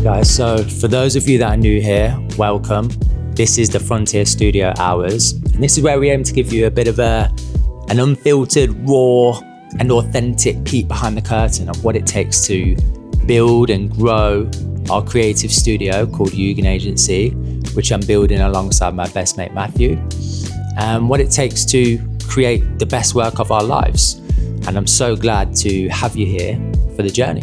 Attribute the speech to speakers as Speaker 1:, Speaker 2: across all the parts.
Speaker 1: guys, so for those of you that are new here, welcome. This is the Frontier Studio Hours, and this is where we aim to give you a bit of an unfiltered, raw and authentic peek behind the curtain of what it takes to build and grow our creative studio called Yugen Agency, which I'm building alongside my best mate Matthew, and what it takes to create the best work of our lives. And I'm so glad to have you here for the journey.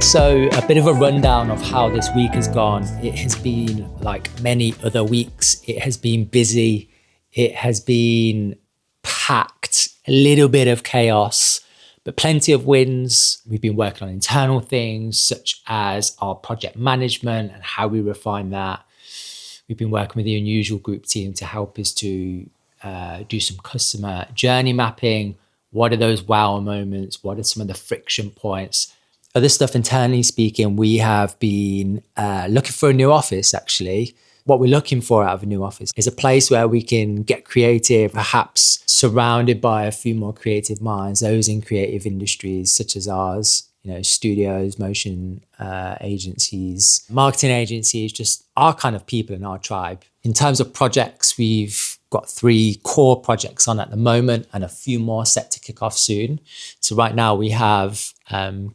Speaker 1: So a bit of a rundown of how this week has gone. It has been like many other weeks. It has been busy. It has been packed, a little bit of chaos, but plenty of wins. We've been working on internal things such as our project management and how we refine that. We've been working with the Unusual Group team to help us to do some customer journey mapping. What are those wow moments? What are some of the friction points? Other stuff internally speaking, we have been looking for a new office actually. What we're looking for out of a new office is a place where we can get creative, perhaps surrounded by a few more creative minds, those in creative industries such as ours, you know, studios, motion agencies, marketing agencies, just our kind of people in our tribe. In terms of projects, we've got 3 core projects on at the moment and a few more set to kick off soon. So right now we have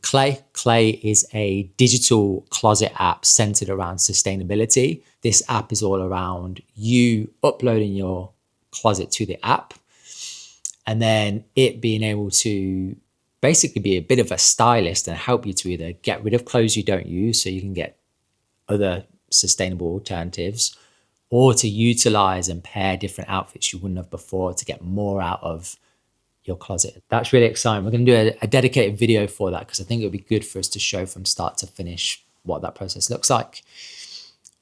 Speaker 1: Clay. Clay is a digital closet app centered around sustainability. This app is all around you uploading your closet to the app and then it being able to basically be a bit of a stylist and help you to either get rid of clothes you don't use so you can get other sustainable alternatives, or to utilize and pair different outfits you wouldn't have before to get more out of your closet. That's really exciting. We're going to do a dedicated video for that because I think it would be good for us to show from start to finish what that process looks like.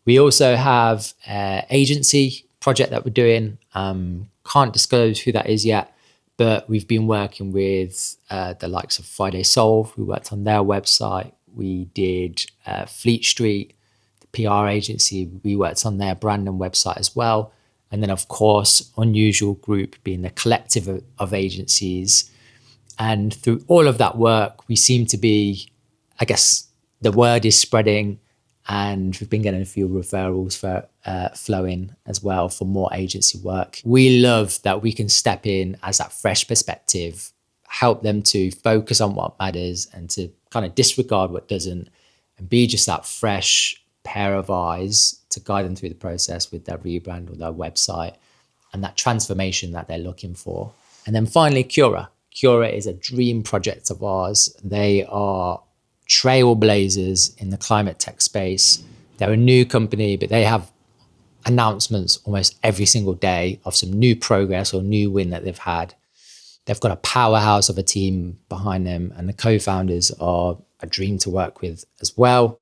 Speaker 1: We also have an agency project that we're doing. Can't disclose who that is yet, but we've been working with the likes of Friday Solve. We worked on their website. We did Fleet Street, the PR agency. We worked on their brand and website as well. And then, of course, Unusual Group being the collective of agencies. And through all of that work, we seem to be, I guess, the word is spreading and we've been getting a few referrals for flowing as well for more agency work. We love that we can step in as that fresh perspective, help them to focus on what matters and to kind of disregard what doesn't, and be just that fresh pair of eyes to guide them through the process with their rebrand or their website and that transformation that they're looking for. And then finally, Cura. Cura is a dream project of ours. They are trailblazers in the climate tech space. They're a new company, but they have announcements almost every single day of some new progress or new win that they've had. They've got a powerhouse of a team behind them, and the co-founders are a dream to work with as well.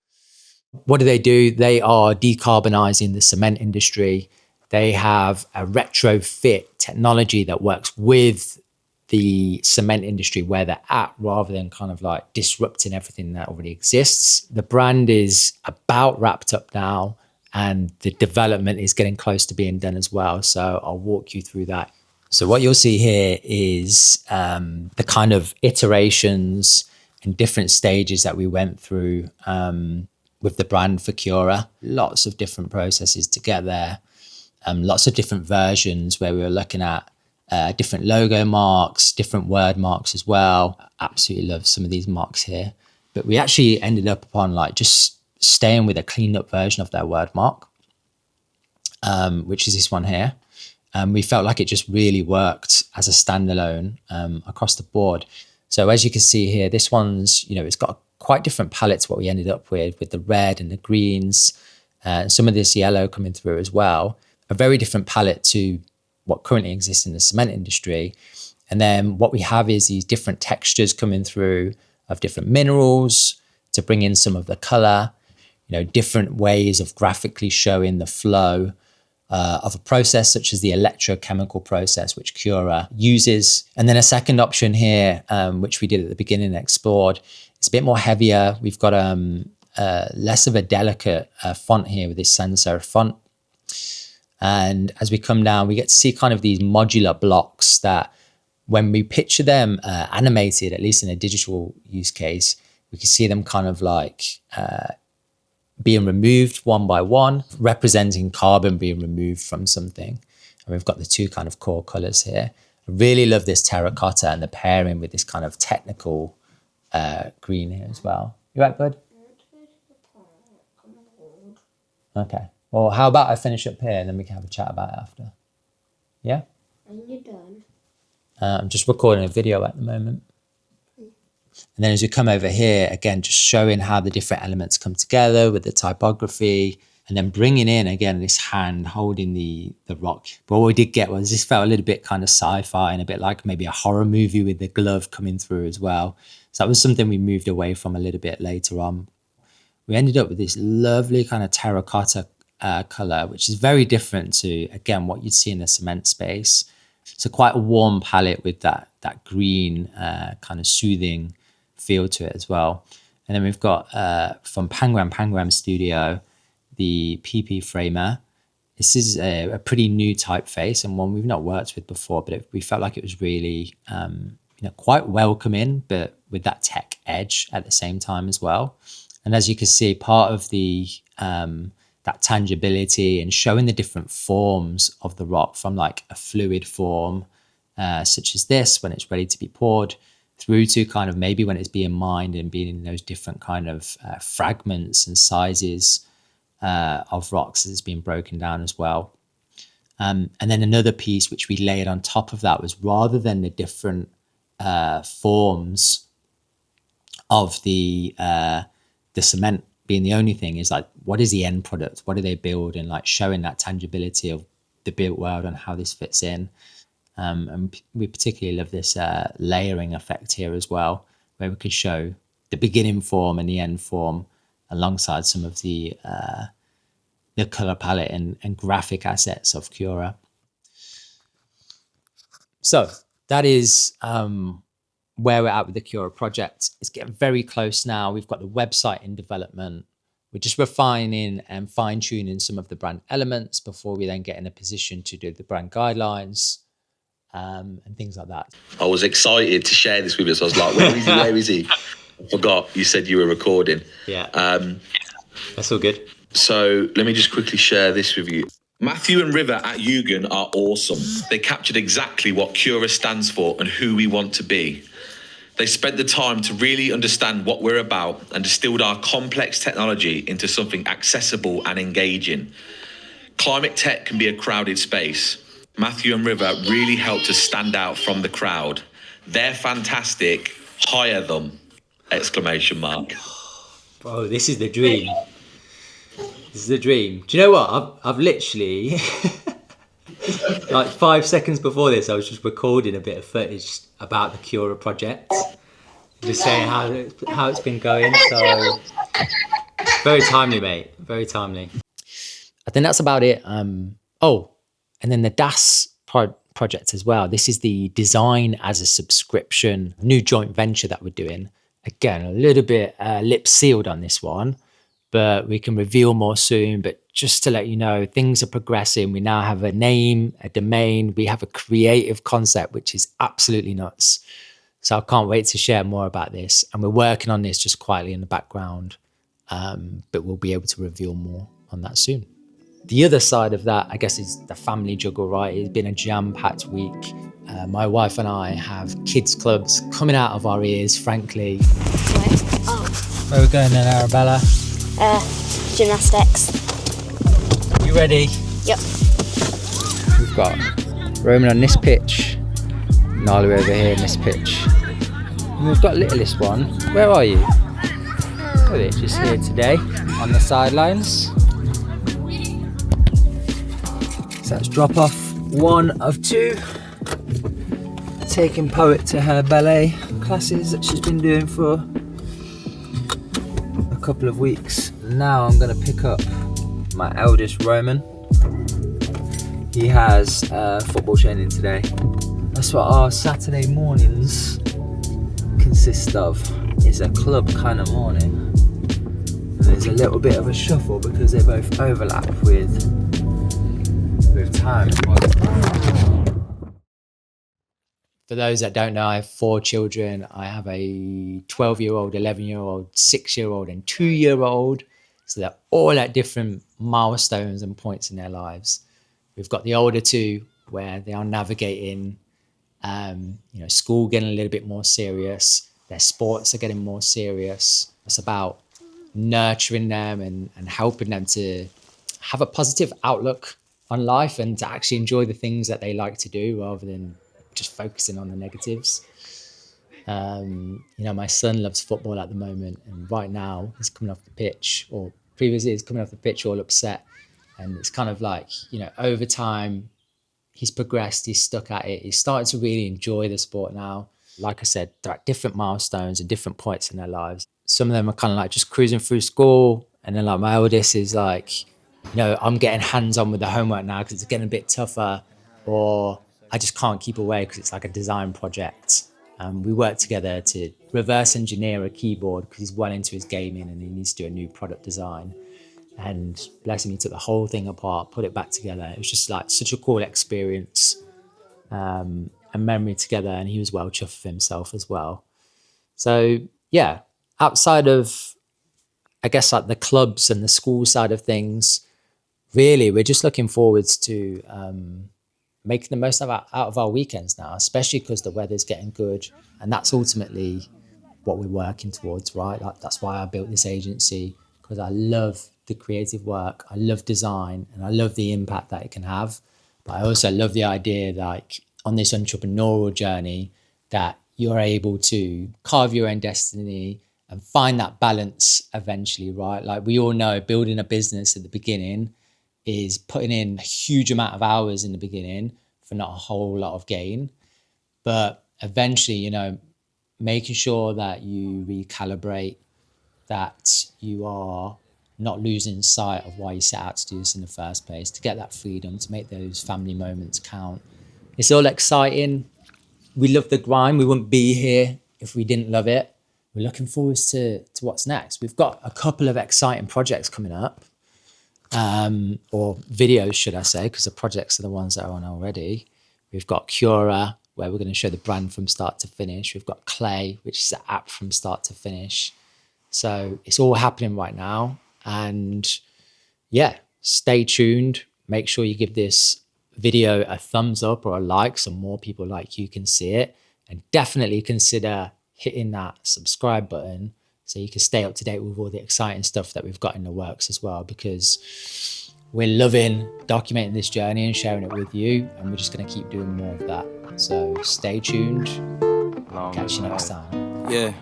Speaker 1: What do? They are decarbonizing the cement industry. They have a retrofit technology that works with the cement industry where they're at, rather than kind of like disrupting everything that already exists. The brand is about wrapped up now and the development is getting close to being done as well. So I'll walk you through that. So what you'll see here is the kind of iterations and different stages that we went through with the brand for Cura. Lots of different processes to get there. Lots of different versions where we were looking at different logo marks, different word marks as well. Absolutely love some of these marks here. But we actually ended up upon like just staying with a cleaned up version of their word mark, which is this one here. We felt like it just really worked as a standalone across the board. So as you can see here, this one's, you know, it's got a quite different palette to what we ended up with the red and the greens, some of this yellow coming through as well. A very different palette to what currently exists in the cement industry. And then what we have is these different textures coming through of different minerals to bring in some of the color, you know, different ways of graphically showing the flow of a process such as the electrochemical process, which Cura uses. And then a second option here, which we did at the beginning and explored, it's a bit more heavier. We've got less of a delicate font here with this sans serif font. And as we come down, we get to see kind of these modular blocks that when we picture them animated, at least in a digital use case, We can see them kind of like being removed one by one, representing carbon being removed from something. And we've got the two kind of core colors here. I really love this terracotta and the pairing with this kind of technical green here as well. You right, bud? Okay. Well, how about I finish up here and then we can have a chat about it after? Yeah?
Speaker 2: When you're done.
Speaker 1: I'm just recording a video at the moment. And then as we come over here, again, just showing how the different elements come together with the typography, and then bringing in, again, this hand holding the rock. But what we did get was this felt a little bit kind of sci-fi and a bit like maybe a horror movie with the glove coming through as well. So that was something we moved away from a little bit later on. We ended up with this lovely kind of terracotta color, which is very different to, again, what you'd see in the cement space. So quite a warm palette with that green kind of soothing feel to it as well. And then we've got from Pangram Studio, the PP Framer. This is a pretty new typeface and one we've not worked with before, but we felt like it was really quite welcoming, but with that tech edge at the same time as well. And as you can see, part of the that tangibility and showing the different forms of the rock, from like a fluid form such as this when it's ready to be poured, through to kind of maybe when it's being mined and being in those different kind of fragments and sizes of rocks as it's being broken down as well. And then another piece which we layered on top of that was, rather than the different forms of the cement being the only thing, is like, what is the end product? What do they build? And like showing that tangibility of the built world and how this fits in. And we particularly love this layering effect here as well, where we could show the beginning form and the end form alongside some of the color palette and graphic assets of Cura. So that is where we're at with the Cura project. It's getting very close now. We've got the website in development. We're just refining and fine-tuning some of the brand elements before we then get in a position to do the brand guidelines and things like that.
Speaker 3: I was excited to share this with you. So I was like, where is he? Where is he? I forgot you said you were recording.
Speaker 1: Yeah. That's all good.
Speaker 3: So let me just quickly share this with you. Matthew and River at Yugen are awesome. They captured exactly what Cura stands for and who we want to be. They spent the time to really understand what we're about and distilled our complex technology into something accessible and engaging. Climate tech can be a crowded space. Matthew and River really helped us stand out from the crowd. They're fantastic. Hire them! Exclamation mark.
Speaker 1: Bro, this is the dream. This is the dream. Do you know what? I've literally, like 5 seconds before this, I was just recording a bit of footage about the Cura project. Just saying how it's been going. So, very timely, mate. Very timely. I think that's about it. Oh, and then the DAS project as well. This is the design as a subscription, new joint venture that we're doing. Again, a little bit lip sealed on this one, but we can reveal more soon. But just to let you know, things are progressing. We now have a name, a domain. We have a creative concept, which is absolutely nuts. So I can't wait to share more about this. And we're working on this just quietly in the background, but we'll be able to reveal more on that soon. The other side of that, I guess, is the family juggle, right? It's been a jam-packed week. My wife and I have kids clubs coming out of our ears, frankly.
Speaker 2: Where? Oh.
Speaker 1: Where are we going then, Arabella?
Speaker 2: Gymnastics.
Speaker 1: You ready?
Speaker 2: Yep.
Speaker 1: We've got Roman on this pitch, Nala over here on this pitch. And we've got littlest one. Where are you? Oh, they're just here today on the sidelines. So that's drop off 1 of 2. Taking Poet to her ballet classes that she's been doing for a couple of weeks. Now I'm going to pick up my eldest Roman. He has football training today. That's what our Saturday mornings consist of, is a club kind of morning. And there's a little bit of a shuffle because they both overlap with time. For those that don't know, I have 4 children. I have a 12-year-old, 11-year-old, 6-year-old, and 2-year-old. So they're all at different milestones and points in their lives. We've got the older 2 where they are navigating, school getting a little bit more serious. Their sports are getting more serious. It's about nurturing them and helping them to have a positive outlook on life and to actually enjoy the things that they like to do rather than just focusing on the negatives. My son loves football at the moment, and right now he's coming off the pitch, or previously he's coming off the pitch all upset. And it's kind of like, over time, he's progressed, he's stuck at it. He's starting to really enjoy the sport now. Like I said, they're at different milestones and different points in their lives. Some of them are kind of like just cruising through school. And then like my eldest is like, I'm getting hands-on with the homework now because it's getting a bit tougher, or I just can't keep away because it's like a design project. We work together to reverse engineer a keyboard because he's well into his gaming and he needs to do a new product design. And bless him, he took the whole thing apart, put it back together. It was just like such a cool experience and memory together. And he was well chuffed with himself as well. So yeah, outside of, I guess, like the clubs and the school side of things, really, we're just looking forwards to making the most out of our weekends now, especially because the weather's getting good. And that's ultimately what we're working towards, right? Like, that's why I built this agency, because I love the creative work, I love design, and I love the impact that it can have. But I also love the idea, like, on this entrepreneurial journey, that you're able to carve your own destiny and find that balance eventually, right? Like, we all know building a business at the beginning is putting in a huge amount of hours in the beginning for not a whole lot of gain. But eventually, making sure that you recalibrate, that you are not losing sight of why you set out to do this in the first place, to get that freedom, to make those family moments count. It's all exciting. We love the grind. We wouldn't be here if we didn't love it. We're looking forward to what's next. We've got a couple of exciting projects coming up, or videos, should I say, because the projects are the ones that are on already. We've got Cura, where we're going to show the brand from start to finish. We've got Clay, which is an app from start to finish. So it's all happening right now. And yeah, stay tuned. Make sure you give this video a thumbs up or a like so more people like you can see it. And definitely consider hitting that subscribe button so you can stay up to date with all the exciting stuff that we've got in the works as well, because we're loving documenting this journey and sharing it with you, and we're just going to keep doing more of that. So stay tuned. Catch you next time.
Speaker 4: Yeah.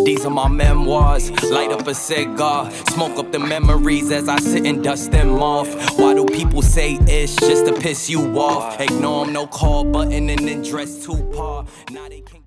Speaker 4: These are my memoirs. Light up a cigar, smoke up the memories as I sit and dust them off. Why do people say it's just to piss you off? Ignore them, no call button, and then dress too par. Now they can't